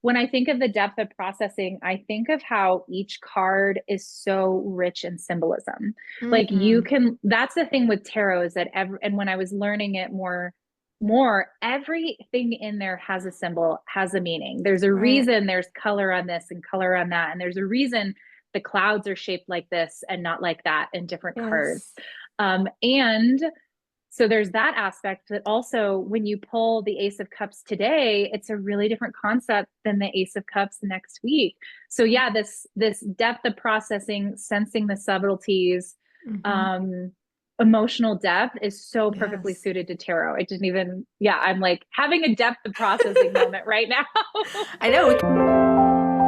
when I think of the depth of processing, I think of how each card is so rich in symbolism. Like you Mm, can, that's the thing with tarot is that and when I was learning it everything in there has a symbol, has a meaning. There's a right. reason there's color on this and color on that. And there's a reason the clouds are shaped like this and not like that in different cards. Yes. And so there's that aspect that also when you pull the Ace of Cups today, it's a really different concept than the Ace of Cups next week. So yeah, this depth of processing, sensing the subtleties, Hmm. um, emotional depth is so perfectly Yes. suited to tarot. I didn't even, yeah, I'm like having a depth of processing moment right now. I know.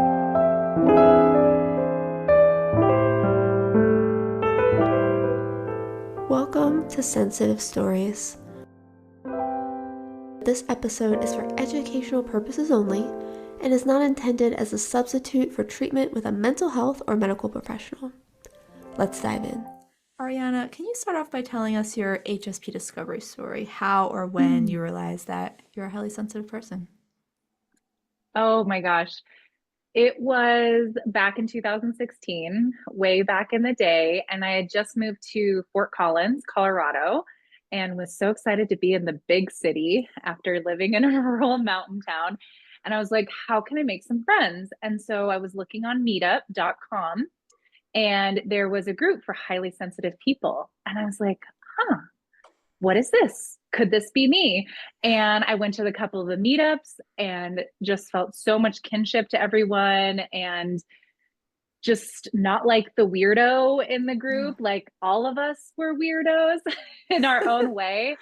Welcome to Sensitive Stories. This episode is for educational purposes only and is not intended as a substitute for treatment with a mental health or medical professional. Let's dive in. Arianna, can you start off by telling us your HSP discovery story? How or when you realized that you're a highly sensitive person? Oh my gosh. It was back in 2016, way back in the day, and I had just moved to Fort Collins, Colorado, and was so excited to be in the big city after living in a rural mountain town. And I was like, how can I make some friends? And so I was looking on meetup.com, and there was a group for highly sensitive people. And I was like, huh, what is this? Could this be me? And I went to a couple of the meetups and just felt so much kinship to everyone and just not like the weirdo in the Yeah. group. Like all of us were weirdos in our own way.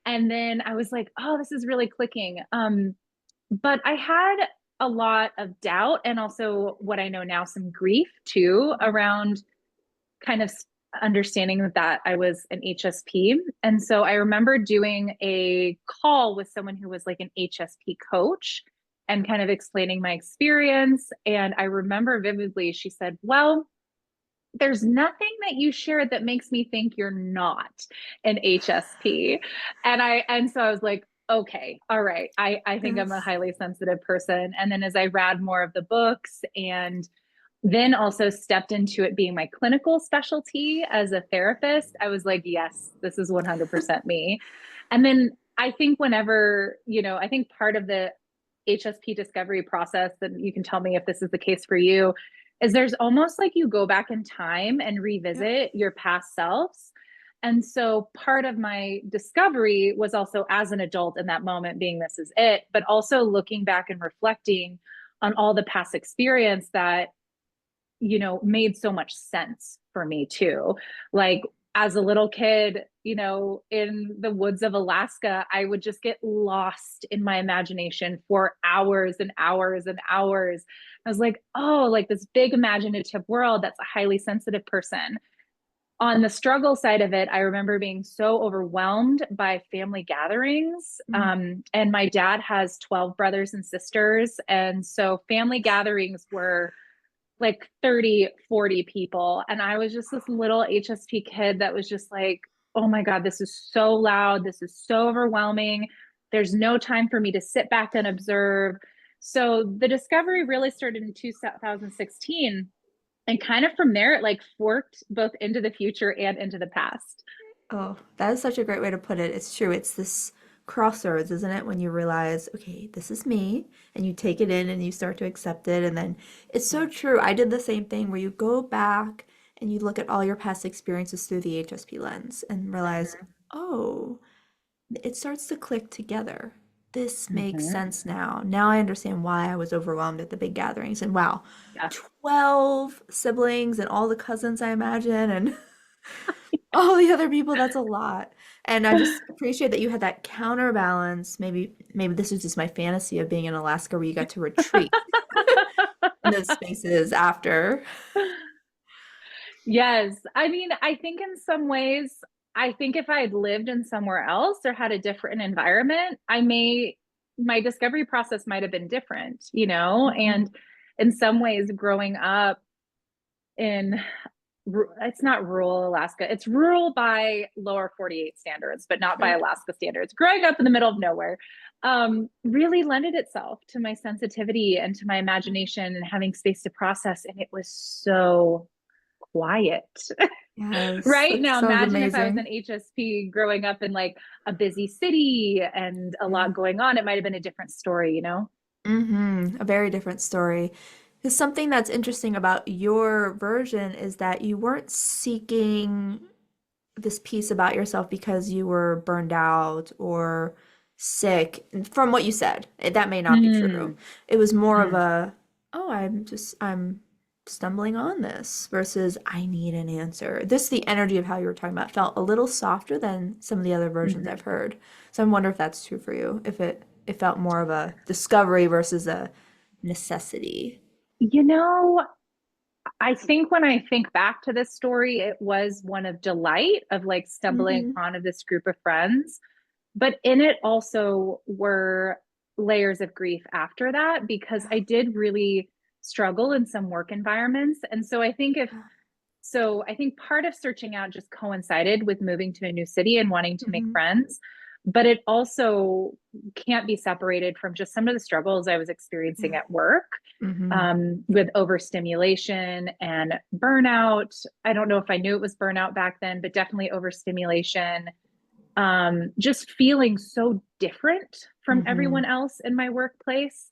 And then I was like, oh, this is really clicking. But I had a lot of doubt and also what I know now, some grief too, around kind of understanding that I was an HSP. And so I remember doing a call with someone who was like an HSP coach and kind of explaining my experience. And I remember vividly, she said, well, there's nothing that you shared that makes me think you're not an HSP. And so I was like, okay, all right. I think I'm a Yes. highly sensitive person. And then as I read more of the books and then also stepped into it being my clinical specialty as a therapist, I was like, yes, this is 100% me. And then I think whenever, I think part of the HSP discovery process, and you can tell me if this is the case for you, is there's almost like you go back in time and Yep. revisit your past selves. And so part of my discovery was also as an adult in that moment being this is it, but also looking back and reflecting on all the past experience that made so much sense for me too. Like as a little kid, in the woods of Alaska, I would just get lost in my imagination for hours and hours and hours. I was like, oh, like this big imaginative world that's a highly sensitive person. On the struggle side of it, I remember being so overwhelmed by family gatherings. Mm. And my dad has 12 brothers and sisters. And so family gatherings were like 30, 40 people. And I was just this little HSP kid that was just like, oh my God, this is so loud. This is so overwhelming. There's no time for me to sit back and observe. So the discovery really started in 2016. And kind of from there, it like forked both into the future and into the past. Oh, that is such a great way to put it. It's true. It's this crossroads, isn't it? When you realize, okay, this is me, and you take it in and you start to accept it. And then it's so true. I did the same thing where you go back and you look at all your past experiences through the HSP lens and realize, oh, it starts to click together. This makes Mm-hmm. sense now. Now I understand why I was overwhelmed at the big gatherings. And wow, Yes. 12 siblings and all the cousins, I imagine, and all the other people, that's a lot. And I just appreciate that you had that counterbalance. Maybe this is just my fantasy of being in Alaska where you got to retreat in those spaces after. Yes. I mean, I think in some ways, I think if I had lived in somewhere else or had a different environment, my discovery process might have been different. Mhm. And in some ways, growing up in it's not rural Alaska. It's rural by lower 48 standards, but not by Sure. Alaska standards. Growing up in the middle of nowhere really lended itself to my sensitivity and to my imagination and having space to process. And it was so quiet. Yes, Right that now, sounds imagine if I was an amazing. HSP growing up in like a busy city and a Yeah. lot going on. It might have been a different story, you know? A very different story. Because something that's interesting about your version is that you weren't seeking this piece about yourself because you were burned out or sick. From what you said, that may not be true. Mm, It was more of mm, a, oh, I'm stumbling on this versus I need an answer. This, the energy of how you were talking about felt a little softer than some of the other versions I've mhm. heard. So I wonder if that's true for you, if it felt more of a discovery versus a necessity. You know, I think when I think back to this story, it was one of delight of like stumbling Mm-hmm. upon this group of friends. But in it also were layers of grief after that because Yeah. I did really struggle in some work environments. And so I think part of searching out just coincided with moving to a new city and wanting to make Mm-hmm. friends. But it also can't be separated from just some of the struggles I was experiencing Yeah. at work Mm-hmm. with overstimulation and burnout. I don't know if I knew it was burnout back then, but definitely overstimulation. Just feeling so different from Mm-hmm. everyone else in my workplace.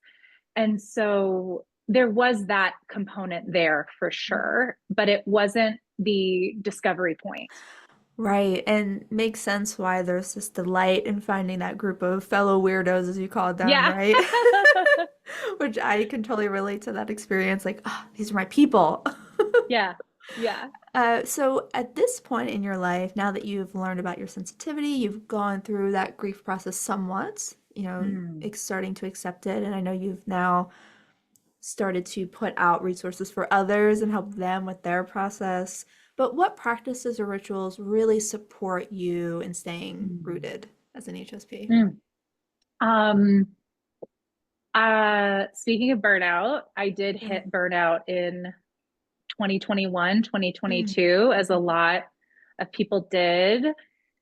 And so there was that component there for sure, but it wasn't the discovery point. Right, and makes sense why there's this delight in finding that group of fellow weirdos, as you called them, Yeah. right? Which I can totally relate to that experience. Like, ah, these are my people. Yeah. Yeah. So at this point in your life, now that you've learned about your sensitivity, you've gone through that grief process somewhat, Mm. starting to accept it, and I know you've now started to put out resources for others and help them with their process. But what practices or rituals really support you in staying Mm. rooted as an HSP? Mm. Um, Speaking of burnout, I did Yeah. hit burnout in 2021, twenty twenty Mm. two, as a Mhm. lot of people did. Yeah.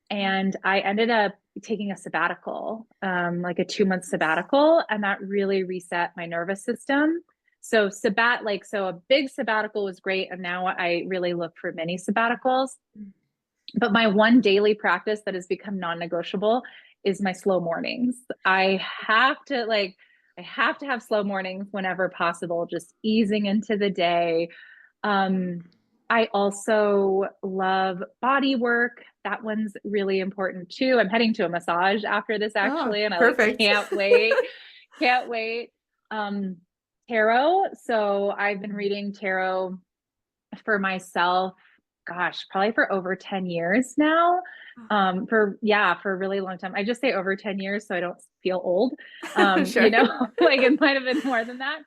And I ended up taking a sabbatical, like a 2 month Nice. sabbatical, and that really reset my nervous system. So so a big sabbatical was great, and now I really look for mini sabbaticals. Mm. But my one daily practice that has become non-negotiable is my slow mornings. I have to have slow mornings whenever possible, just easing into the day. um, I also love body work. That one's really important too. I'm heading to a massage after this Oh, actually, and I like perfect. can't wait. Can't wait. Um, Tarot. So I've been reading tarot for myself, gosh, probably for over 10 years now. For a really long time. I just say over 10 years so I don't feel old. Sure. Like it might have been more than that.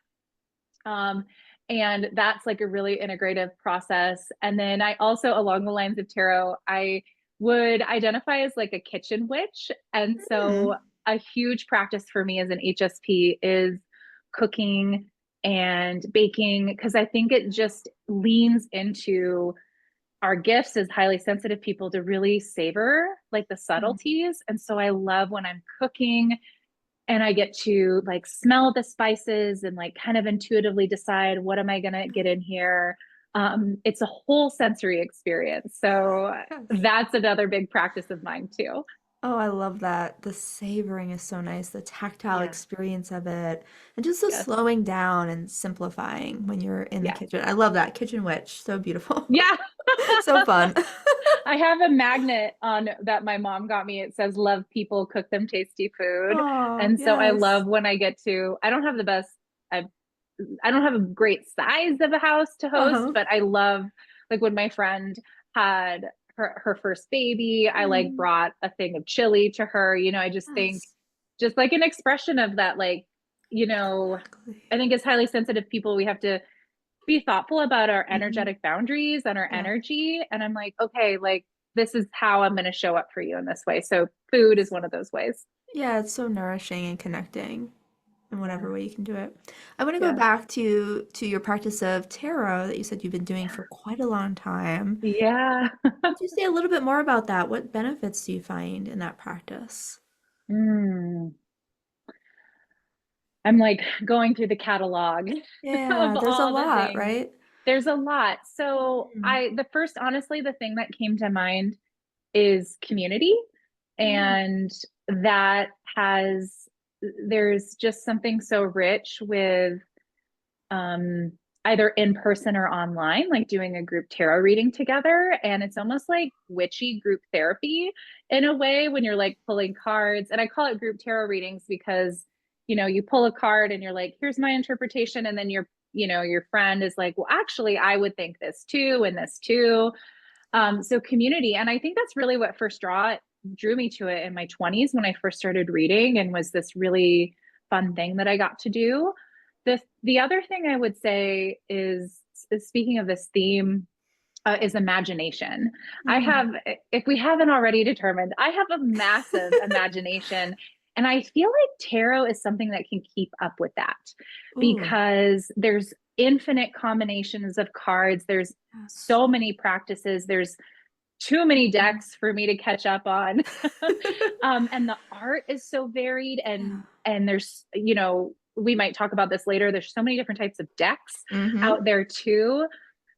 Um, and that's like a really integrative process. And then I also, along the lines of tarot, I would identify as like a kitchen witch. And so Mm. a huge practice for me as an HSP is cooking and baking, because I think it just leans into our gifts as highly sensitive people to really savor like the Mm. subtleties. And so I love when I'm cooking and I get to like smell the spices and like kind of intuitively decide what am I going to get in here. It's a whole sensory experience. So Yes. that's another big practice of mine too. Oh, I love that. The savoring is so nice, the tactile Yeah. experience of it, and just the Yes. slowing down and simplifying when you're in the Yeah. kitchen. I love that. Kitchen witch. So beautiful. Yeah. So fun. I have a magnet on that my mom got me. It says love people, cook them tasty food. Oh, And so I yes. love when I get to, I I don't have a great size of a house to host, Uh-huh. but I love like when my friend had her first baby, I like Mm, brought a thing of chili to her. I just think yes. just like an expression of that, like, Exactly. I think as highly sensitive people, we have to be thoughtful about our Hmm. energetic boundaries and our Yeah. energy. And I'm like, okay, like this is how I'm going to show up for you in this way. So food is one of those ways. Yeah, it's so nourishing and connecting. in whatever Yeah. way you can do it. I want to go Yeah. back to your practice of tarot that you said you've been doing Yeah. for quite a long time. Yeah. Could you say a little bit more about that? What benefits do you find in that practice? Mm. I'm like going through the catalog of Yeah, there's a all the lot, things. right? There's a lot. So Mm. honestly, the thing that came to mind is community. Mm. And that has, there's just something so rich with um, either in person or online, like doing a group tarot reading together. And it's almost like witchy group therapy in a way when you're like pulling cards. And I call it group tarot readings because, you pull a card and you're like, here's my interpretation. And then your friend is like, well, actually, I would think this too, and this too. So community. And I think that's really what drew me to it in my 20s when I first started reading and was this really fun thing that I got to do. The other thing I would say is speaking of this theme, is imagination. Mm. If we haven't already determined, I have a massive imagination. And I feel like tarot is something that can keep up with that Ooh. because there's infinite combinations of cards. There's Yes. so many practices. There's too many Mhm. decks for me to catch up on. And the art is so varied Yeah. and there's, we might talk about this later. There's so many different types of decks Mm-hmm. out there too.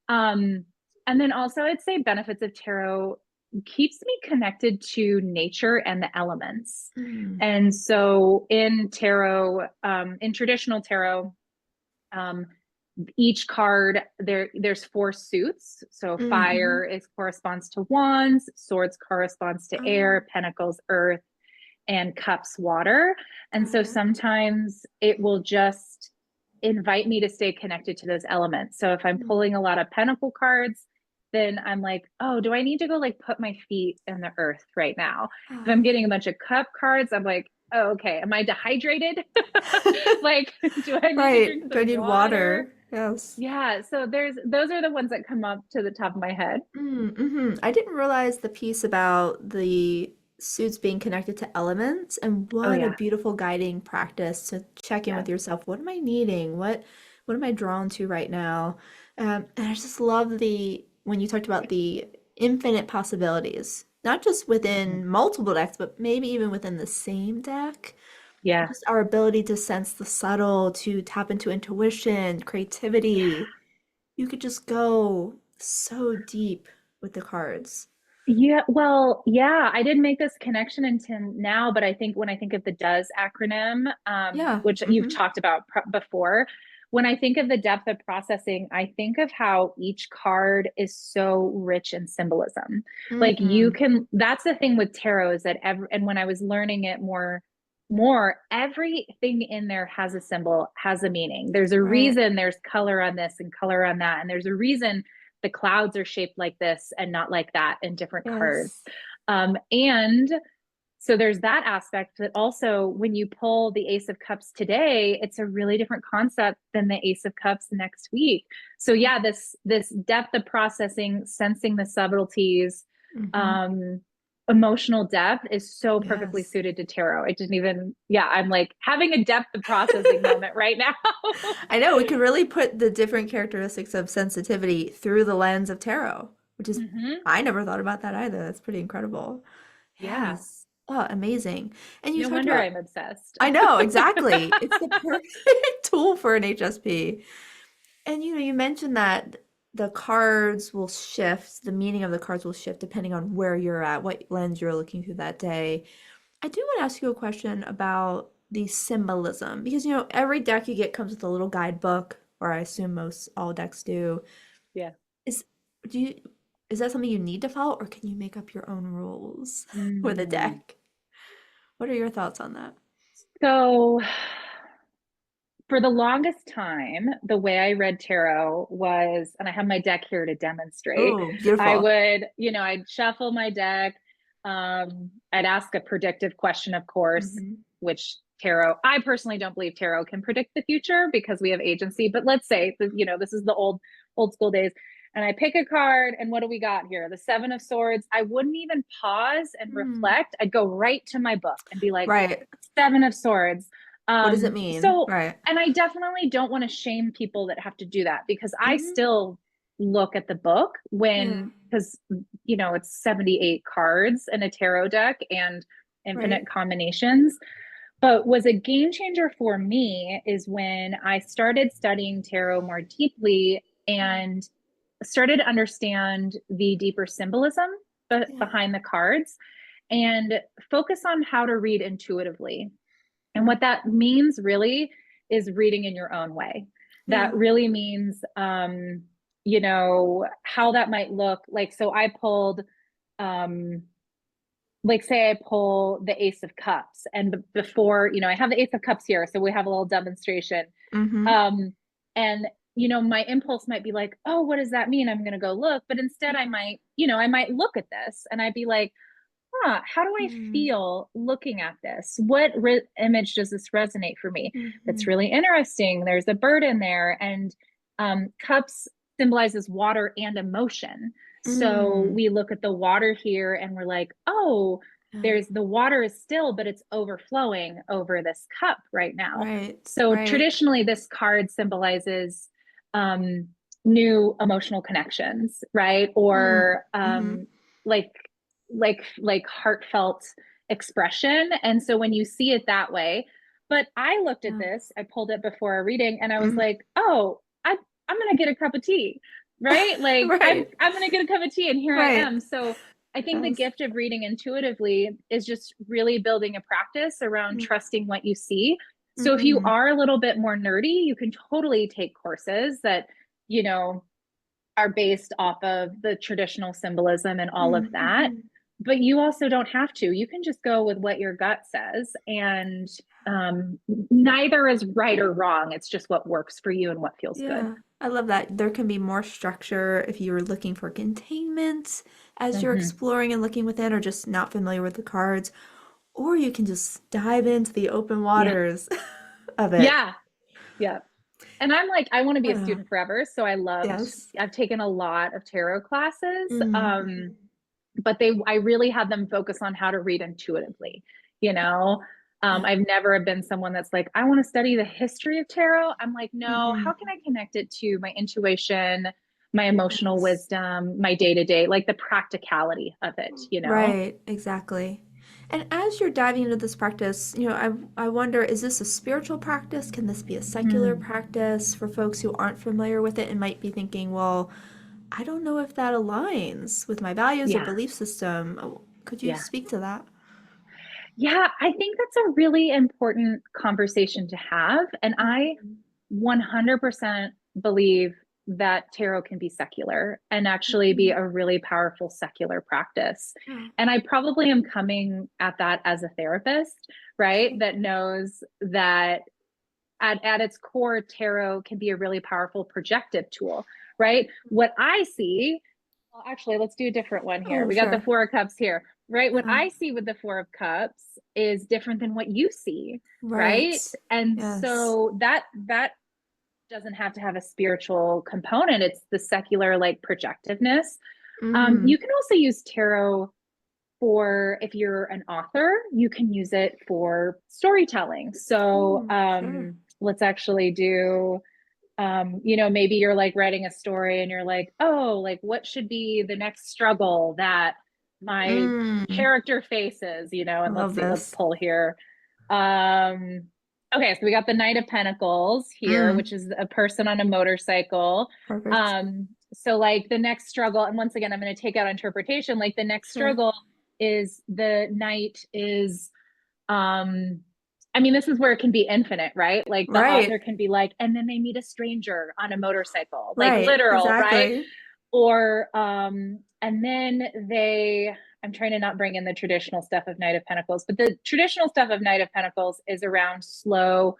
Um, and then also, I'd say benefits of tarot keeps me connected to nature and the elements. Mm. And so in tarot, in traditional tarot, um, each card there's four suits. So Mm-hmm. fire is corresponds to wands, swords corresponds to Oh, air, pentacles earth, and cups water. And got so it. sometimes it will just invite me to stay connected to those elements. So if I'm Mm. pulling a lot of pentacle cards, then I'm like, oh, do I need to go like put my feet in the earth right now? If I'm Ah. getting a bunch of cup cards, I'm like, oh, okay, am I dehydrated? Like, do I need to drink Right. Do I some need water? water? Yes. Yeah, so those are the ones that come up to the top of my head. Mm-hmm. I didn't realize the piece about the suits being connected to elements, and Oh what a yeah, beautiful guiding practice to check in yeah. with yourself. What am I needing? What am I drawn to right now? And I just love the when you talked about the infinite possibilities, not just Mhm. within multiple decks, but maybe even within the same deck. Yeah. Just our ability to sense the subtle, to tap into intuition, creativity. You could just go so deep with the cards. Yeah, well, yeah, I didn't make this connection until now, but I think when I think of the DOES acronym, Yeah. which you've Hmm. talked about before, when I think of the depth of processing, I think of how each card is so rich in symbolism. Like Hmm. that's the thing with tarot is that and when I was learning it more, everything in there has a symbol, has a meaning. There's a Right. reason there's color on this and color on that, and there's a reason the clouds are shaped like this and not like that in different cards. Yes. And so there's that aspect that also when you pull the Ace of Cups today, it's a really different concept than the Ace of Cups next week. So yeah, this depth of processing, sensing the subtleties, Hmm. um, emotional depth is so perfectly Yes. suited to tarot. It didn't even, yeah, I'm like having a depth of processing moment right now. I know we can really put the different characteristics of sensitivity through the lens of tarot, which is, Hmm. I never thought about that either. That's pretty incredible. Yeah. Yes. Oh, amazing. And you No talked wonder about, I'm obsessed. I know, exactly. It's the perfect tool for an HSP. And you mentioned that the cards will shift, the meaning of the cards will shift depending on where you're at, what lens you're looking through that day. I do want to ask you a question about the symbolism because every deck you get comes with a little guidebook, or I assume most all decks do. Yeah. Is do you is that something you need to follow, or can you make up your own rules with a Mm. deck? What are your thoughts on that? So, for the longest time, the way I read tarot was, and I have my deck here to demonstrate. Oh, I beautiful. would, I'd shuffle my deck. I'd ask a predictive question, of course, Hmm. which tarot, I personally don't believe tarot can predict the future because we have agency, but let's say, this is the old school days. And I pick a card, and what do we got here? The Seven of Swords. I wouldn't even pause and Mm. reflect. I'd go right to my book and be like, Right. Seven of Swords. What does it mean? So, Right. and I definitely don't want to shame people that have to do that because I Hmm. still look at the book Yeah. because, it's 78 cards in a tarot deck and Right. infinite combinations. But was a game changer for me is when I started studying tarot more deeply and started to understand the deeper symbolism Yeah. behind the cards and focus on how to read intuitively. And Mm. what that means really is reading in your own way. That Yeah. really means, how that might look like. So I pulled, um, like say I pull the Ace of Cups, and before, I have the Ace of Cups here, so we have a little demonstration. Mm-hmm. Um, and my impulse might be like, oh, what does that mean? I'm going to go look. But instead, I might look at this and I'd be like, how do I Mm-hmm. feel looking at this? What image does this resonate for me? That's Mm-hmm. really interesting. There's a bird in there, and cups symbolizes water and emotion. So Mm. we look at the water here and we're like, oh, Yeah. there's the water is still, but it's overflowing over this cup right now. Right. So Right. traditionally, this card symbolizes um, new emotional connections, right? Mm. Or Mm-hmm. like like heartfelt expression. And so when you see it that way, but I looked at Yeah. this, I pulled it before a reading and I was Mm. like, oh, I'm gonna get a cup of tea, right? Like I'm Right. I'm gonna get a cup of tea and here I Right. am. So I think the Yes. gift of reading intuitively is just really building a practice around Mm. trusting what you see. So if you Mm-hmm. are a little bit more nerdy, you can totally take courses that, you know, are based off of the traditional symbolism and all of that. Mm-hmm. But you also don't have to. You can just go with what your gut says. And neither is right or wrong. It's just what works for you and what feels good. Yeah, I love that. There can be more structure if you're looking for containment as you're Mm-hmm. exploring and looking within, or just not familiar with the cards, or you can just dive into the open Yeah. waters of it. Yeah. Yeah. And I'm like, I want to be a Yeah. student forever. So Yes. I've taken a lot of tarot classes. Mm. But I really had them focus on how to read intuitively, you know. Yeah. I've never been someone that's like, I want to study the history of tarot. I'm like, no, how Mm. can I connect it to my intuition, my emotional Yes. wisdom, my day to day, like the practicality of it. Right, exactly. And as you're diving into this practice, I wonder, is this a spiritual practice? Can this be a secular Mm, practice for folks who aren't familiar with it and might be thinking, well, I don't know if that aligns with my values or yeah. belief system. Could you Yeah. speak to that? Yeah. I think that's a really important conversation to have. And I Mhm. 100% believe that tarot can be secular and actually be Mhm. a really powerful secular practice. Yeah. And I probably am coming at that as a therapist, right? Sure. That knows that at its core, tarot can be a really powerful projective tool, right? What I see, well, actually, let's do a different one here. Oh, We got the sure. Four of Cups here, right? What Yeah. I see with the Four of Cups is different than what you see, Right. right? And Yes. so that doesn't have to have a spiritual component. It's the secular like projectiveness. Mm. You can also use tarot for if you're an author, you can use it for storytelling. So Mm. Sure. let's actually do maybe you're like writing a story and you're like, oh, like what should be the next struggle that my Mm. character faces, I and let's love see, let's this. pull here. Um, okay, so we got the Knight of Pentacles here, Mm. which is a person on a motorcycle. Perfect. So like the next struggle, and once again, I'm going to take out interpretation. Like the next Sure. struggle is the knight is um I mean, this is where it can be infinite, right? Like the author Right. can be like, and then they meet a stranger on a motorcycle, like Right. literal, right? Exactly. Or and then I'm trying to not bring in the traditional stuff of Knight of Pentacles, but the traditional stuff of Knight of Pentacles is around slow,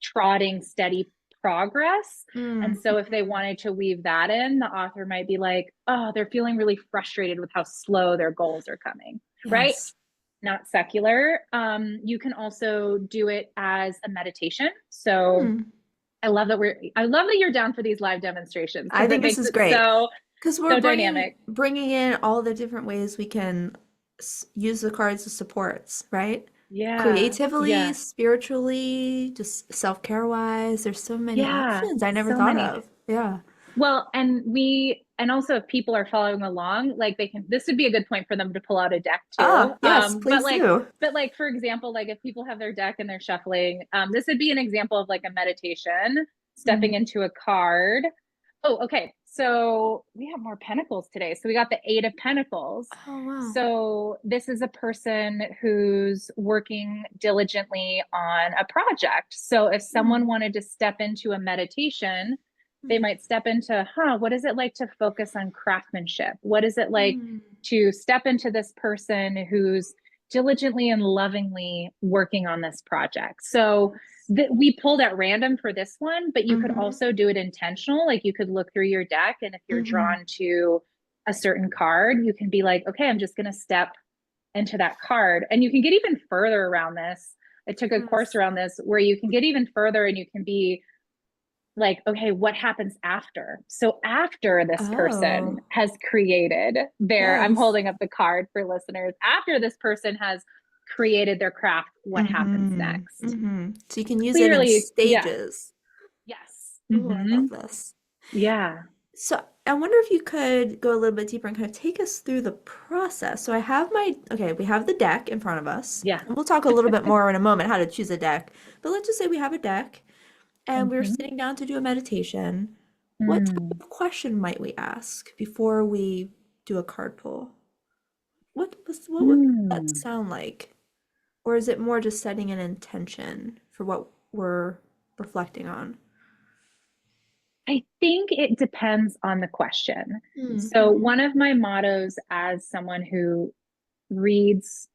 trotting, steady progress. And Mm. so if they wanted to weave that in, the author might be like, oh, they're feeling really frustrated with how slow their goals are coming, right? Yes. Not secular. You can also do it as a meditation. So Mm. I love that you're down for these live demonstrations I because it think this makes is it great. so Because we're so bringing dynamic. bringing in all the different ways we can use the cards as supports, right? Yeah. Creatively, Yeah. spiritually, just self-care wise. There's so many Yeah. options I never So thought many. of. Yeah. Well, and also if people are following along, like they can, this would be a good point for them to pull out a deck too. Ah, yes, please do. But like, for example, like if people have their deck and they're shuffling, this would be an example of like a meditation, stepping Mm. into a card. Oh, okay. So we have more pentacles today. So we got the Eight of Pentacles. Oh, wow. So this is a person who's working diligently on a project. So if someone Mm. wanted to step into a meditation, they Mm. might step into, what is it like to focus on craftsmanship? What is it like Mm. to step into this person who's diligently and lovingly working on this project? So Yes. we pulled at random for this one, but you could Mm-hmm. also do it intentional. Like you could look through your deck, and if you're Mm-hmm. drawn to a certain card, you can be like, okay, I'm just going to step into that card. And you can get even further around this. I took a course Yes. around this where you can get even further and you can be like, okay, what happens after? So after this person Oh, has created their, I'm yes. holding up the card for listeners, after this person has created their craft, what happens Mm-hmm. next? Mm-hmm. So you can use it in Clearly, yeah, stages. yes. Oh, I love this. Yeah, So I wonder if you could go a little bit deeper and kind of take us through the process. So I have okay, we have the deck in front of us. yeah. And we'll talk a little bit more in a moment how to choose a deck. But let's just say we have a deck and we're Mm-hmm. sitting down to do a meditation. What type Mm. of question might we ask before we do a card pull? What would that Mm. sound like? Or is it more just setting an intention for what we're reflecting on? I think it depends on the question. So, Mm-hmm. one of my mottos as someone who reads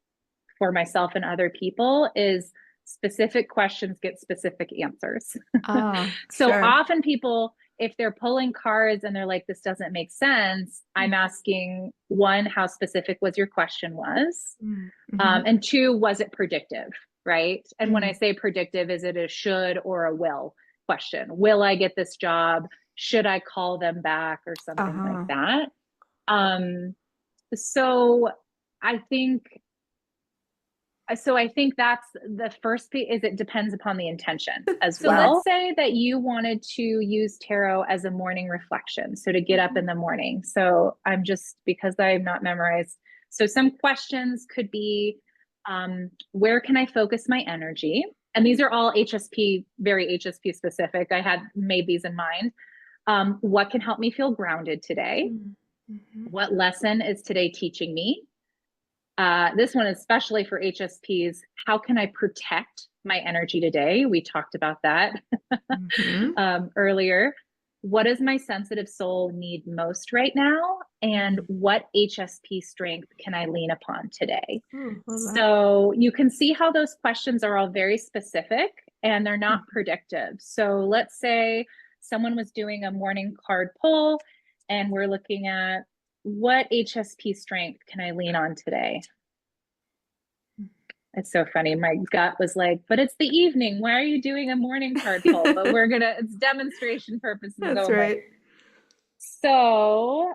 for myself and other people is specific questions get specific answers. Ah, So sure. often people, if they're pulling cards and they're like, this doesn't make sense, I'm asking one, how specific was your question was? Mm-hmm. And two, was it predictive? Right. And when I Mm. say predictive, is it a should or a will question? Will I get this job? Should I call them back or something like Uh-huh. that? Um, so I think I think that's the first piece is it depends upon the intention as So let's well. say that you wanted to use tarot as a morning reflection. So to get up Mhm. in the morning. So I'm just because I'm not memorized. So some questions could be where can I focus my energy? And these are all HSP, very HSP specific. I had made these in mind. What can help me feel grounded today? Mm. Mhm. What lesson is today teaching me? This one, especially for HSPs, how can I protect my energy today? We talked about that Mhm. earlier. What does my sensitive soul need most right now? And Mm. what HSP strength can I lean upon today? Ooh, love that. So you can see how those questions are all very specific and they're not predictive. So let's say someone was doing a morning card pull and we're looking at what HSP strength can I lean on today? It's so funny. My gut was like, but it's the evening. Why are you doing a morning card pull? But it's demonstration purposes That's only. right. So,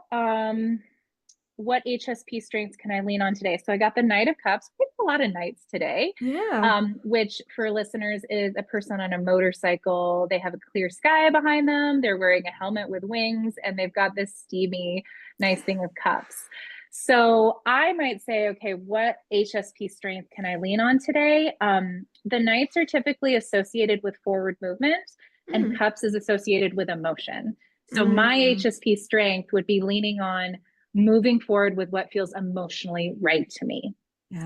what HSP strengths can I lean on today? So I got the Knight of Cups. We have a lot of knights today, Yeah. which for listeners is a person on a motorcycle. They have a clear sky behind them. They're wearing a helmet with wings, and they've got this steamy, nice thing of cups. So I might say, okay, what HSP strength can I lean on today? The knights are typically associated with forward movement, and Mm. cups is associated with emotion. So my Mm. HSP strength would be leaning on moving forward with what feels emotionally right to me.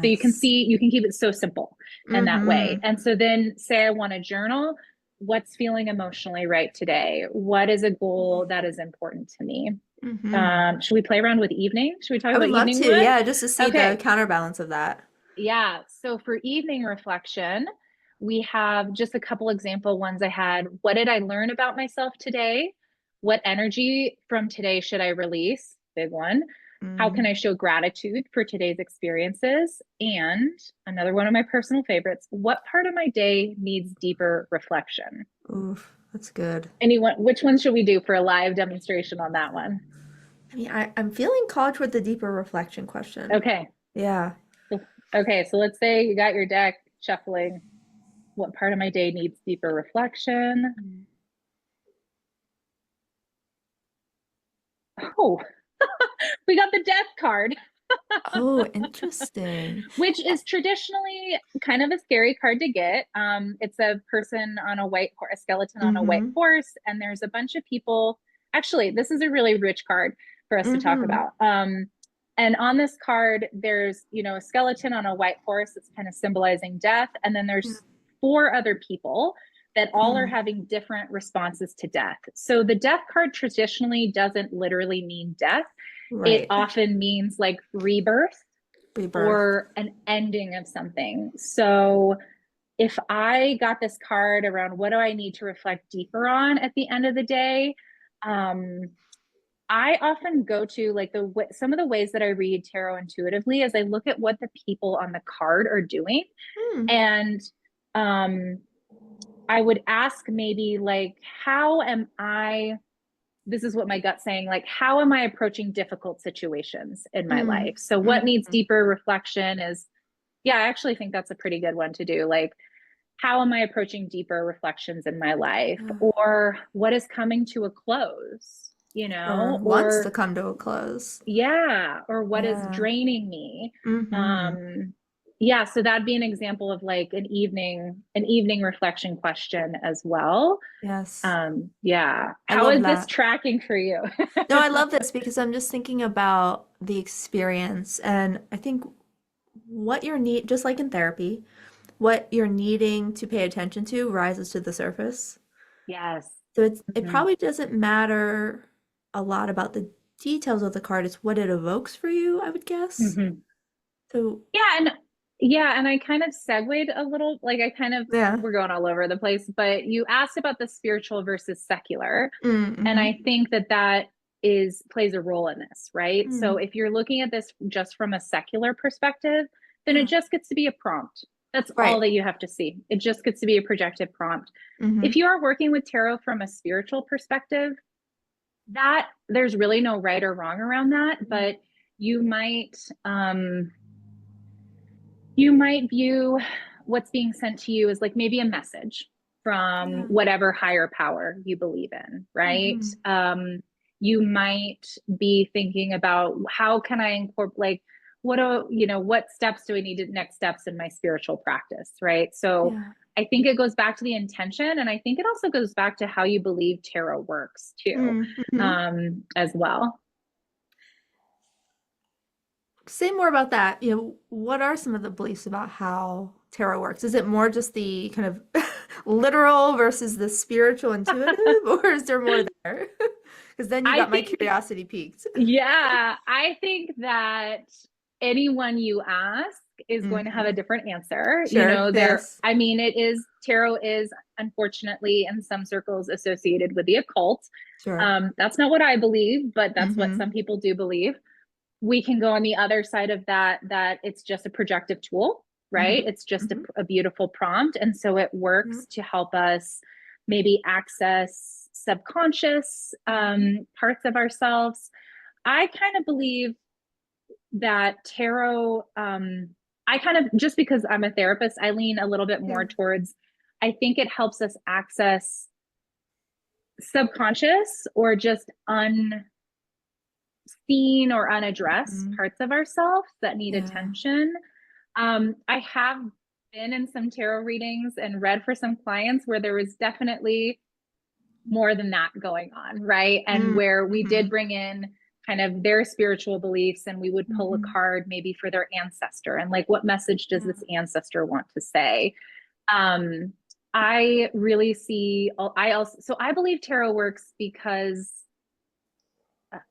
So you can Yes. see, you can keep it so simple in that way. Mm-hmm. And so then say I want to journal, what's feeling emotionally right today? What is a goal that is important to me? Mm-hmm. Should we play around with evening? Should we talk I would about love evening to, one? yeah, just to see the Okay. counterbalance of that. Yeah. So for evening reflection, we have just a couple example ones I had. What did I learn about myself today? What energy from today should I release? Big one. How can Mm. I show gratitude for today's experiences? And another one of my personal favorites, what part of my day needs deeper reflection? Oof, that's good. Anyone, which one should we do for a live demonstration on that one? I mean, I'm feeling called toward the deeper reflection question. Okay. Yeah. Okay, so let's say you got your deck shuffling. What part of my day needs deeper reflection? Mm. Oh, we got the death card, Oh, interesting. which is traditionally kind of a scary card to get. It's a person on a white horse, a skeleton on a white Mm-hmm. horse, and there's a bunch of people. Actually, this is a really rich card for us to talk Mm-hmm. about. And on this card, there's, a skeleton on a white horse that's kind of symbolizing death. And then Yeah. there's four other people that all are Mm. having different responses to death. So the death card traditionally doesn't literally mean death. It Right. often means like rebirth Rebirth. or an ending of something. So if I got this card around what do I need to reflect deeper on at the end of the day, um, I often go to like some of the ways that I read tarot intuitively is I look at what the people on the card are doing, Mm. and um, I would ask maybe like, how am I? This is what my gut's saying. Like, how am I approaching difficult situations in my Mm. life? So, what needs Mm. deeper reflection is, yeah, I actually think that's a pretty good one to do. Like, how am I approaching deeper reflections in my life? Yeah. Or what is coming to a close, Or wants to or come to a close. yeah, or what is Yeah. draining me. Mm-hmm. um yeah, so that'd be an example of like an evening reflection question as well. Yes. Yeah, I how love is this that. tracking for you? No, I love this because I'm just thinking about the experience, and I think what you're just like in therapy, what you're needing to pay attention to rises to the surface. Yes. So it Mhm. probably doesn't matter a lot about the details of the card, it's what it evokes for you, I would guess. Mhm. So, Yeah, and I kind of segued a little, like I kind of yeah. we're going all over the place, but you asked about the spiritual versus secular, and Mm-hmm. I think that that is plays a role in this, right? So Mm. if you're looking at this just from a secular perspective, then it Yeah. just gets to be a prompt. That's all Right. that you have to see. It just gets to be a projected prompt. Mm-hmm. If you are working with tarot from a spiritual perspective, that there's really no right or wrong around that, but you might um you might view what's being sent to you as like maybe a message from Yeah. whatever higher power you believe in, right? Mm-hmm. You might be thinking about how can I incorporate, like, what steps do I need to next steps in my spiritual practice, right? So Yeah. I think it goes back to the intention, and I think it also goes back to how you believe tarot works too, Mm-hmm. as well. Say more about that. What are some of the beliefs about how tarot works? Is it more just the kind of literal versus the spiritual intuitive, or is there more there? Because then you I got my think curiosity piqued. Yeah, I think that anyone you ask is going to have a Hmm. different answer. Sure. Yes. I mean, tarot is unfortunately in some circles associated with the occult. Sure. That's not what I believe, but that's what Hmm. some people do believe. We can go on the other side of that, that it's just a projective tool, right? Hmm. It's just Hmm. a beautiful prompt. And so it Yeah. works to help us maybe access subconscious parts of ourselves. I kind of believe that tarot, I kind of, just because I'm a therapist, I lean a little bit Yeah. more towards, I think it helps us access subconscious or just unseen or unaddressed Hmm. parts of ourselves that need Yeah. attention. I have been in some tarot readings and read for some clients where there was definitely more than that going on, right? And where we did Mm-hmm. bring in kind of their spiritual beliefs, and we would pull a Hmm. card maybe for their ancestor and like, what message does Yeah. this ancestor want to say? Um, I really see, I also, so I believe tarot works because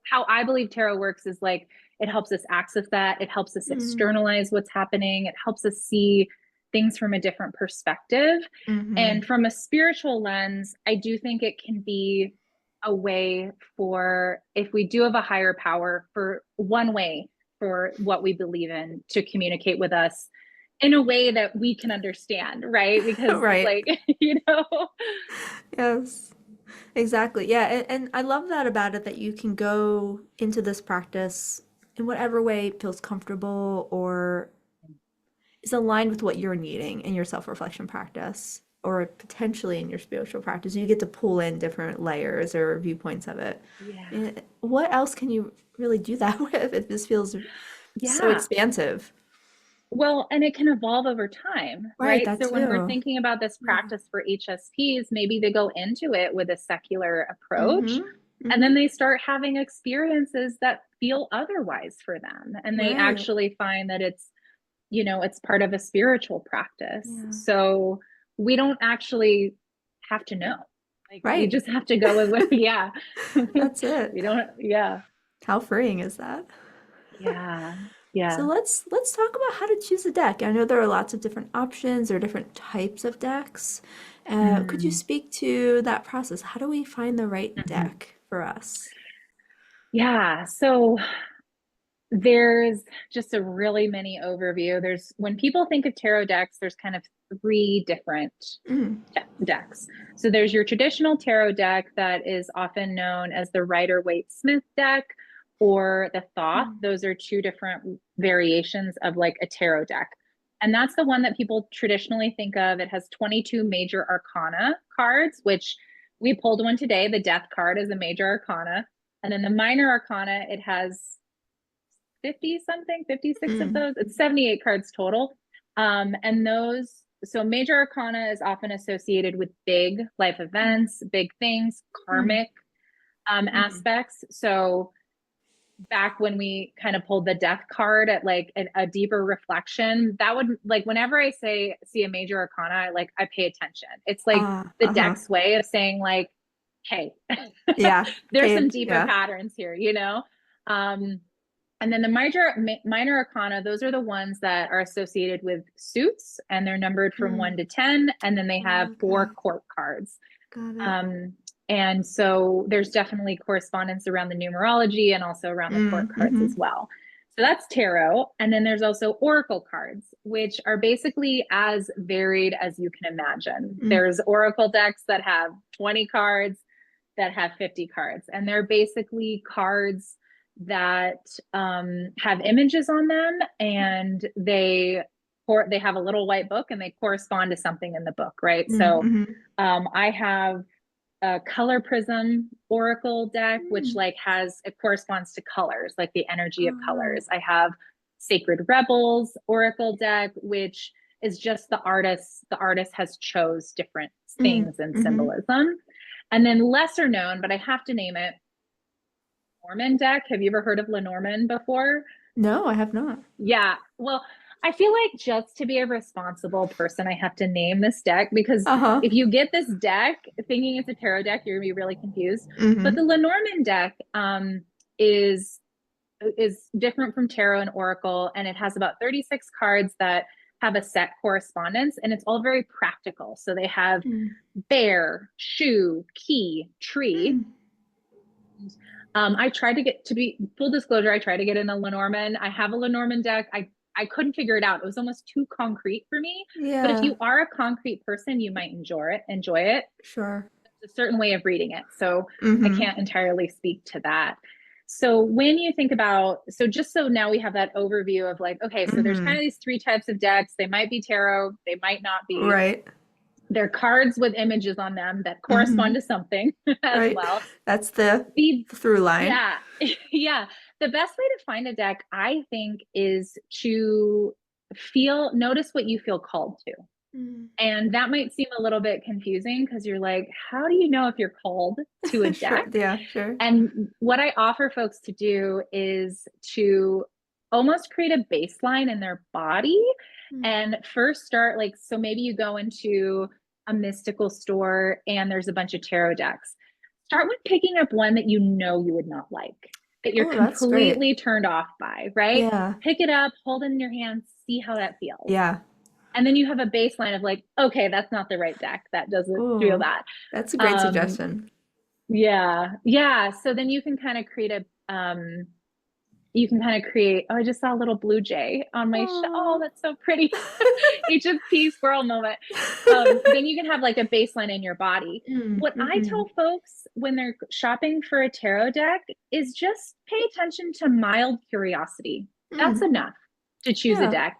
how I believe tarot works is like it helps us access that, it helps us Mm-hmm. externalize what's happening, it helps us see things from a different perspective. Mm-hmm. And from a spiritual lens, I do think it can be a way for, if we do have a higher power, for one way for what we believe in to communicate with us in a way that we can understand, right? Because Right. like, you know, Yes. Exactly. Yeah, and I love that about it that you can go into this practice in whatever way feels comfortable or is aligned with what you're needing in your self-reflection practice or potentially in your spiritual practice. You get to pull in different layers or viewpoints of it. Yeah. What else can you really do that with? It just feels so Yeah. expansive. Well, and it can evolve over time, Right, right? that So when we're too. thinking about this Yeah. practice for HSPs, maybe they go into it with a secular approach, Mm-hmm. and Mm-hmm. then they start having experiences that feel otherwise for them. And they Right. actually find that it's part of a spiritual practice. Yeah. So we don't actually have to know. Like we Right. just have to go with what, yeah. That's it. We don't, yeah. How freeing is that? Yeah. So Yeah. let's talk about how to choose a deck. I know there are lots of different options or different types of decks. Could you Mhm. speak to that process? How do we find the right Mhm. deck for us? Yeah. So there's just a really mini overview. There's when people think of tarot decks, there's kind of three different Mm, decks. So there's your traditional tarot deck that is often known as the Rider-Waite-Smith deck or the Thoth. mm, Those are two different variations of like a tarot deck. And that's the one that people traditionally think of. It has 22 major arcana cards, which we pulled one today. The death card is a major arcana. And then the minor arcana, it has 50 something, 56 of mm, those. It's 78 cards total. And those, so major arcana is often associated with big life mm, events, big things, mm, karmic mm. aspects. So back when we kind of pulled the death card at like a deeper reflection, that would like whenever I say see a major arcana, I pay attention. It's like the Uh-huh. deck's way of saying like, hey, Yeah. there's some Paid. deeper Yeah. patterns here, you know? Um, and then the minor arcana, those are the ones that are associated with suits and they're numbered from Mm. 1 to 10. And then they have Okay. 4 court cards. Got it. Um, and so there's definitely correspondence around the numerology and also around the court Mm, cards mm-hmm. as well. So that's tarot. And then there's also oracle cards, which are basically as varied as you can imagine. Mm, There's oracle decks that have 20 cards, that have 50 cards, and they're basically cards that have images on them and they have a little white book and they correspond to something in the book, right? mm, So mm-hmm. I have a color prism oracle deck, which Mm. like has it corresponds to colors, like the energy of Oh. colors. I have Sacred Rebels oracle deck, which is just the artist has chose different Mm, things and mm-hmm. symbolism. And then lesser known, but I have to name it, Norman deck. Have you ever heard of Lenormand before? No, I have not. Yeah. Well, I feel like just to be a responsible person, I have to name this deck because Uh-huh. if you get this deck thinking it's a tarot deck, you're gonna be really confused. But the Mm-hmm. Lenormand deck is different from tarot and oracle, and it has about 36 cards that have a set correspondence, and it's all very practical. So they have Mm, bear, shoe, key, tree. mm. I tried to get to be full disclosure. I tried to get in a Lenormand. I have a Lenormand deck. I couldn't figure it out. It was almost too concrete for me. But if Yeah, you are a concrete person, you might enjoy it. Enjoy it. sure. It's a certain way of reading it. So I Mm-hmm. can't entirely speak to that. So when you think about, so just so now we have that overview of like, okay, so there's kind Mm-hmm. of these three types of decks. They might be tarot, they might not be. Right. They're cards with images on them that Mm-hmm. correspond to something as Right. well. That's the The through line. Yeah, yeah. The best way to find a deck, I think, is to notice what you feel called to. Mm. And that might seem a little bit confusing because you're like, how do you know if you're called to a Sure. deck? Yeah, sure. And what I offer folks to do is to almost create a baseline in their body Mm. and first start like, so maybe you go into a mystical store and there's a bunch of tarot decks. Start with picking up one that you know you would not like, that you're Oh, that's great. completely turned off by, right? Yeah. Pick it up, hold it in your hands, see how that feels. Yeah. And then you have a baseline of like, okay, that's not the right deck. That doesn't feel Oh, that. that's a great Um, suggestion. yeah, yeah. So then you can kind of create you can kind of create, oh, I just saw a little blue jay on my, oh, Oh. that's so pretty. HSP squirrel moment. Then you can have like a baseline in your body. Mm, What I mm-hmm. tell folks when they're shopping for a tarot deck is just pay attention to mild curiosity. That's Mm. enough to choose a Yeah. deck.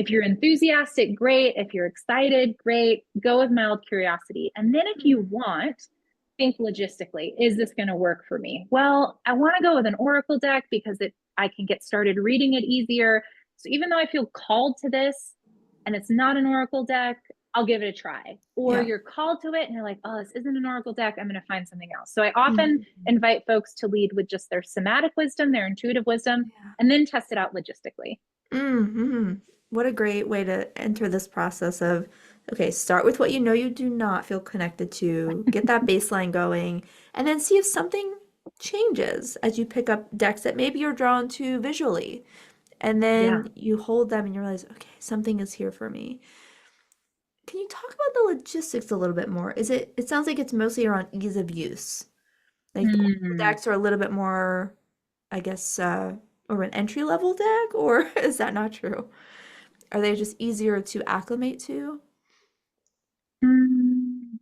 If you're enthusiastic, great. If you're excited, great. Go with mild curiosity. And then if you want, think logistically, is this going to work for me? Well, I want to go with an oracle deck because I can get started reading it easier. So even though I feel called to this and it's not an oracle deck, I'll give it a try. Or Yeah. you're called to it and you're like, oh, this isn't an oracle deck. I'm going to find something else. So I often Mhm. invite folks to lead with just their somatic wisdom, their intuitive wisdom, Yeah. and then test it out logistically. Mm-hmm. What a great way to enter this process of, okay, start with what you know you do not feel connected to, get that baseline going, and then see if something changes as you pick up decks that maybe you're drawn to visually. And Yeah. then you hold them and you realize, okay, something is here for me. Can you talk about the logistics a little bit more? It sounds like it's mostly around ease of use. Like the Oracle Mm. decks are a little bit more, I guess, or an entry level deck, or is that not true? Are they just easier to acclimate to? Mm.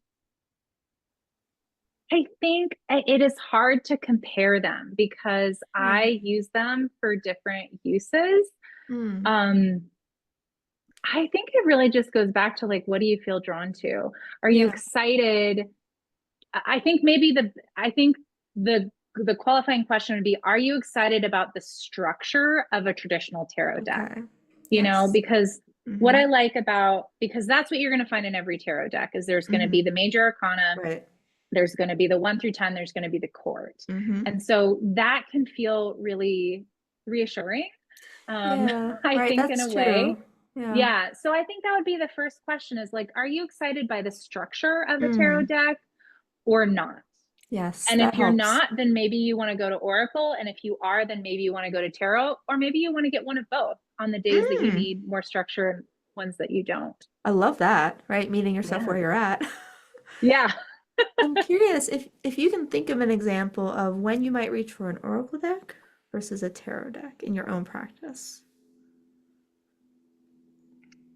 I think it is hard to compare them because Yeah. I use them for different uses. Mm. Um, I think it really just goes back to like, what do you feel drawn to? Are you Yeah. excited? I think maybe I think the qualifying question would be, are you excited about the structure of a traditional tarot deck? Okay. You know, Yes. because what Mm-hmm. I like about, because that's what you're going to find in every tarot deck is there's going to Mm-hmm. be the major arcana, Right. there's going to be the 1 through 10, there's going to be the court. Mm-hmm. And so that can feel really reassuring. Yeah. I Right. think in That's a way. true. Yeah. Yeah. So I think that would be the first question is like, are you excited by the structure of a tarot Mm. deck or not? Yes, And that if you're helps. not, then maybe you want to go to Oracle. And if you are, then maybe you want to go to Tarot, or maybe you want to get one of both on the days that you Mm. need more structure and ones that you don't. I love that, right? Meeting yourself Yeah. where you're at. Yeah. I'm curious if you can think of an example of when you might reach for an oracle deck versus a tarot deck in your own practice.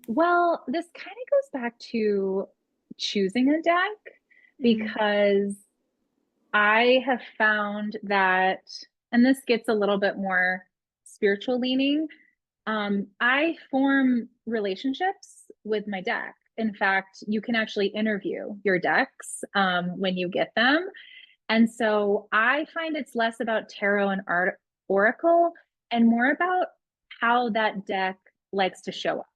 Well, this kind of goes back to choosing a deck Mm. because I have found that, and this gets a little bit more spiritual leaning. I form relationships with my deck. In fact, you can actually interview your decks when you get them. And so I find it's less about tarot and oracle and more about how that deck likes to show up.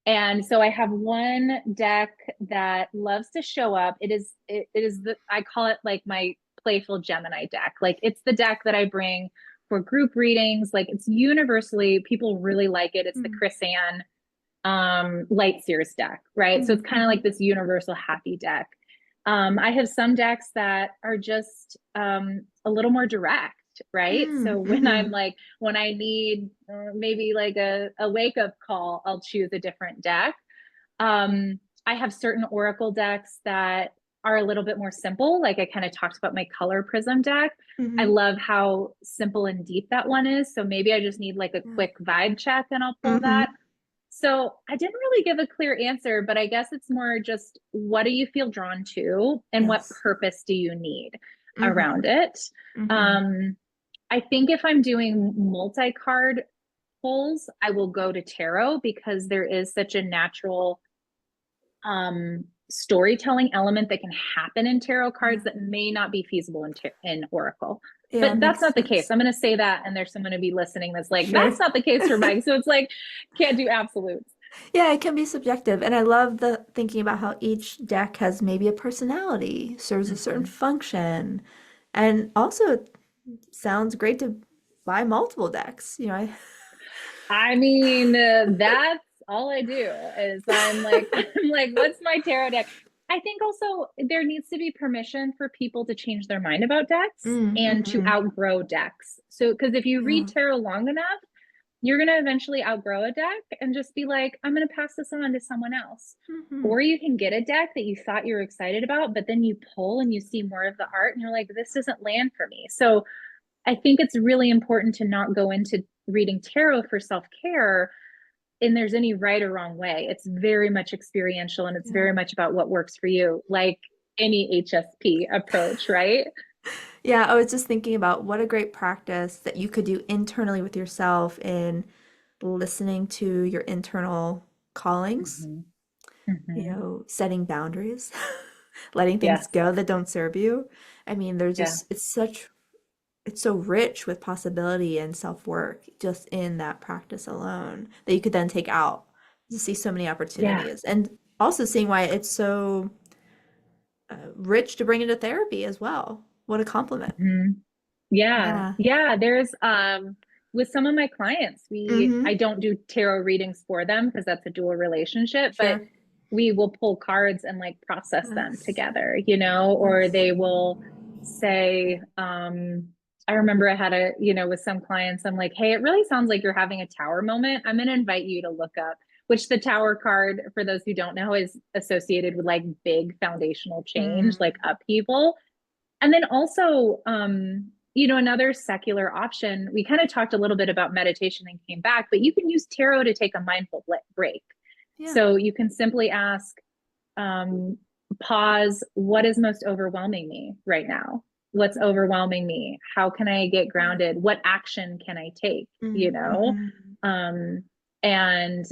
And so I have one deck that loves to show up. It is the I call it like my playful Gemini deck. Like it's the deck that I bring for group readings. Like it's universally people really like it. It's the Mm. Chris Ann light sears deck, right? So Mm. it's kind of Mm-hmm. like this universal happy deck. I have some decks that are just a little more direct, right? Mm. So Mm-hmm. when I need maybe like a wake up call, I'll choose a different deck. I have certain oracle decks that are a little bit more simple. Like I kind of talked about my color prism deck. I Mm-hmm. love how simple and deep that one is. So maybe I just need like a Yeah. quick vibe check and I'll pull that. Mm-hmm. So I didn't really give a clear answer, but I guess it's more just what do you feel drawn to and what Yes. purpose do you need Mm-hmm. around it? Mm-hmm. Um, I think if I'm doing multi card pulls, I will go to tarot because there is such a natural storytelling element that can happen in tarot Yeah. cards that may not be feasible in oracle. Yeah, But that's makes not the case. sense. I'm going to say that, and there's someone to be listening that's like, Sure. that's not the case for Mike. So it's like, can't do absolutes. Yeah, it can be subjective. And I love the thinking about how each deck has maybe a personality, serves a certain Mm-hmm. function. And also it sounds great to buy multiple decks. I mean, that's all I do is I'm like, I'm like, what's my tarot deck? I think also there needs to be permission for people to change their mind about decks and to Mm-hmm. outgrow decks. So, because if you read Yeah. tarot long enough, you're going to eventually outgrow a deck and just be like, I'm going to pass this on to someone else. Mm-hmm. Or you can get a deck that you thought you were excited about, but then you pull and you see more of the art and you're like, this doesn't land for me. So I think it's really important to not go into reading tarot for self care and there's any right or wrong way. It's very much experiential and it's Yeah. very much about what works for you, like any HSP approach, right? Yeah, I was just thinking about what a great practice that you could do internally with yourself in listening to your internal callings, Hmm. Hmm. setting boundaries, letting things Yes. go that don't serve you. I mean, there's Yeah. just, it's so rich with possibility and self-work just in that practice alone that you could then take out to see so many Yeah. opportunities. And also seeing why it's so rich to bring into therapy as well. What a compliment. Hmm. Yeah. Yeah. Yeah. There's with some of my clients, I Mm-hmm. don't do tarot readings for them because that's a dual relationship, but Sure. we will pull cards and like process them Yes. together, or Yes. they will say, I remember I had with some clients, I'm like, hey, it really sounds like you're having a tower moment. I'm going to invite you to look up, which the tower card, for those who don't know, is associated with like big foundational change, Mm. like upheaval. And then also, another secular option, we kind of talked a little bit about meditation and came back, but you can use tarot to take a mindful break. Yeah. So you can simply ask, um, pause, what is most overwhelming me right now? What's overwhelming me? How can I get grounded? What action can I take? Mm-hmm. Um, and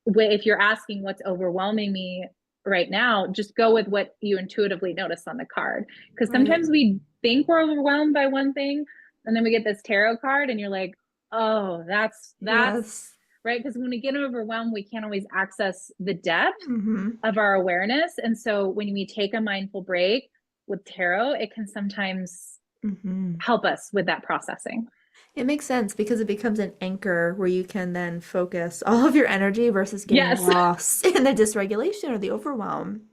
if you're asking what's overwhelming me right now, just go with what you intuitively notice on the card. Because Right. sometimes we think we're overwhelmed by one thing, and then we get this tarot card, and you're like, oh, that's Yes. right. Because when we get overwhelmed, we can't always access the depth Mm-hmm. of our awareness. And so when we take a mindful break with tarot, it can sometimes Mm-hmm. help us with that processing. It makes sense because it becomes an anchor where you can then focus all of your energy versus getting Yes. lost in the dysregulation or the overwhelm.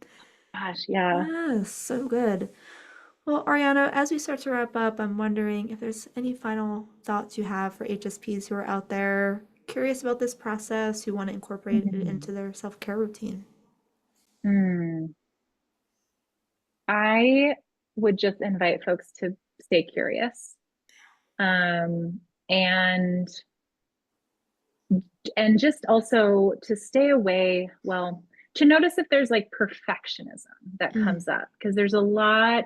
Gosh, yeah. Yes, so good. Well, Ariana, as we start to wrap up, I'm wondering if there's any final thoughts you have for HSPs who are out there curious about this process, who want to incorporate it into Mhm. their self-care routine. Hmm. I would just invite folks to stay curious, um, and just also to stay away. Well, to notice if there's like perfectionism that Mm. comes up, because there's a lot,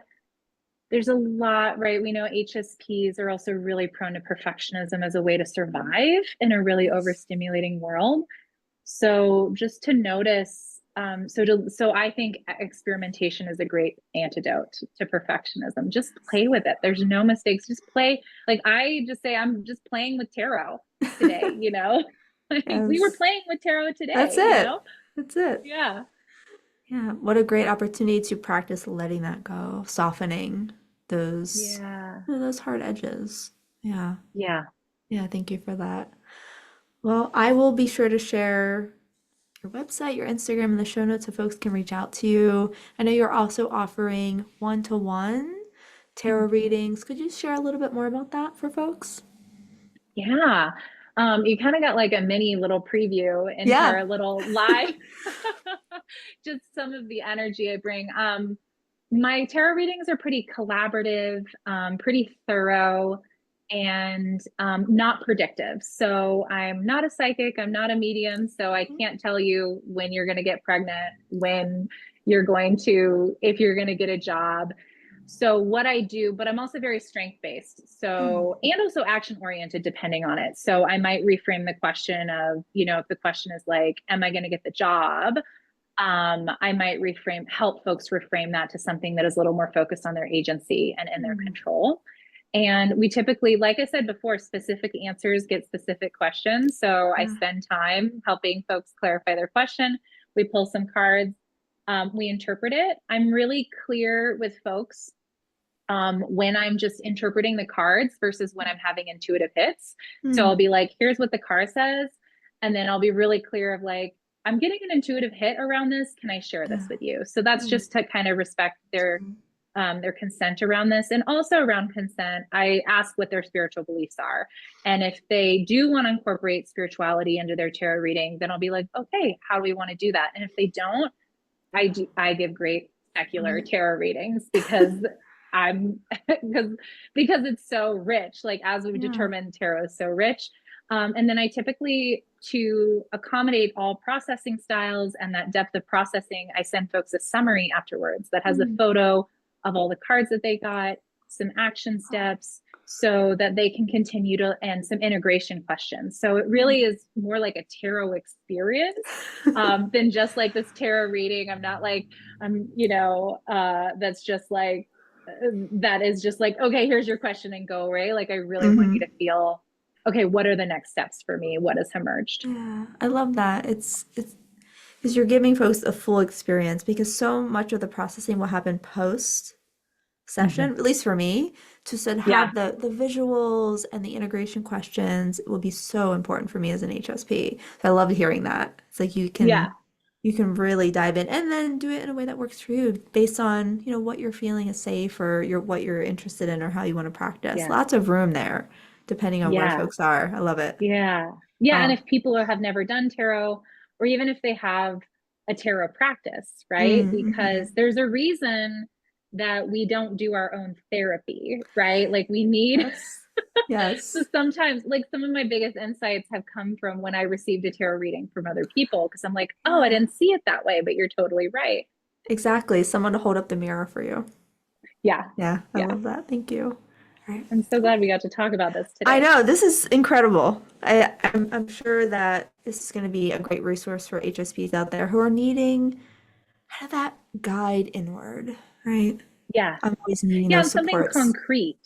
right? We know HSPs are also really prone to perfectionism as a way to survive in a really Yes. overstimulating world. So just to notice, so I think experimentation is a great antidote to perfectionism. Just play with it. There's no mistakes. Just play. Like I just say, I'm just playing with tarot today. We were Yes. playing with tarot That's today. it. That's it. Yeah. Yeah, what a great opportunity to practice letting that go, softening those Yeah. those hard edges. Yeah. Yeah. Yeah, thank you for that. Well, I will be sure to share your website, your Instagram in the show notes so folks can reach out to you. I know you're also offering one-to-one tarot Mhm. readings. Could you share a little bit more about that for folks? Yeah. You kind of got like a mini little preview into Yeah. our little live, just some of the energy I bring. My tarot readings are pretty collaborative, pretty thorough, and not predictive. So I'm not a psychic, I'm not a medium, so I can't tell you when you're going to get pregnant, if you're going to get a job. So what I do, but I'm also very strength based. Mm. So, and also action oriented depending on it. So I might reframe the question of, if the question is like, am I going to get the job? I might help folks reframe that to something that is a little more focused on their agency and in their Mm. control. And we typically, like I said before, specific answers get specific questions. So I Yeah. spend time helping folks clarify their question. We pull some cards, we interpret it. I'm really clear with folks when I'm just interpreting the cards versus when I'm having intuitive hits. So I'll Mm. be like, here's what the card says. And then I'll be really clear of like, I'm getting an intuitive hit around this. Can I share this Yeah. with you? So that's Mm. just to kind of respect their consent around this. And also around consent, I ask what their spiritual beliefs are. And if they do want to incorporate spirituality into their tarot reading, then I'll be like, okay, how do we want to do that? And if they don't, I give great secular Right. tarot readings because I'm because it's so rich. Like as we've Yeah. determined, tarot is so rich. And then I typically, to accommodate all processing styles and that depth of processing, I send folks a summary afterwards that has a Mm. photo of all the cards that they got, some action steps, so that they can continue to, and some integration questions. So it really Mm. is more like a tarot experience than just like this tarot reading. I'm not like, that's just like, that is just like, okay, here's your question and go, right? Like, I really want you to Hmm. feel, okay, what are the next steps for me? What has emerged? Yeah, I love that. It's because you're giving folks a full experience because so much of the processing will happen post Mhm. session, at least for me, to sort of Yeah. have the visuals and the integration questions will be so important for me as an HSP. So I love hearing that. It's like Yeah. you can really dive in and then do it in a way that works for you based on, what you're feeling is safe or what you're interested in or how you want to practice. Yeah. Lots of room there, depending on where Yeah. folks are. I love it. Yeah. Yeah. And Oh. if people have never done tarot, or even if they have a tarot practice, right? Mm-hmm. Because there's a reason that we don't do our own therapy, right? Like we need, Yes. so Yes. sometimes, like some of my biggest insights have come from when I received a tarot reading from other people, because I'm like, oh, I Yeah. didn't see it that way, but you're totally right. Exactly. Someone to hold up the mirror for you. Yeah. Yeah, I Yeah. love that. Thank you. All right. I'm so glad we got to talk about this I today. know this is incredible. I'm sure that this is going to be a great resource for HSPs out there who are needing kind of that guide inward, right? Yeah. I'm always needing Yeah. those And something supports. concrete,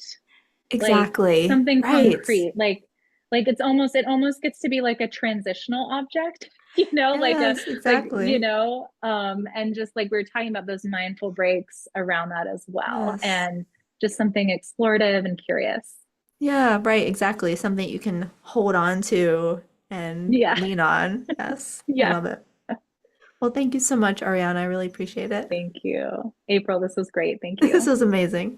like Exactly. something Right. concrete, like it almost gets to be like a transitional object, like Yes, exactly. and just like we are talking about those mindful breaks around that as well, Yes. and just something explorative and curious. Yeah, right, exactly. Something you can hold on to and Yeah. lean on. Yes, I Yeah. love it. Well, thank you so much, Ariana. I really appreciate it. Thank you, April. This was great. Thank This you. was amazing.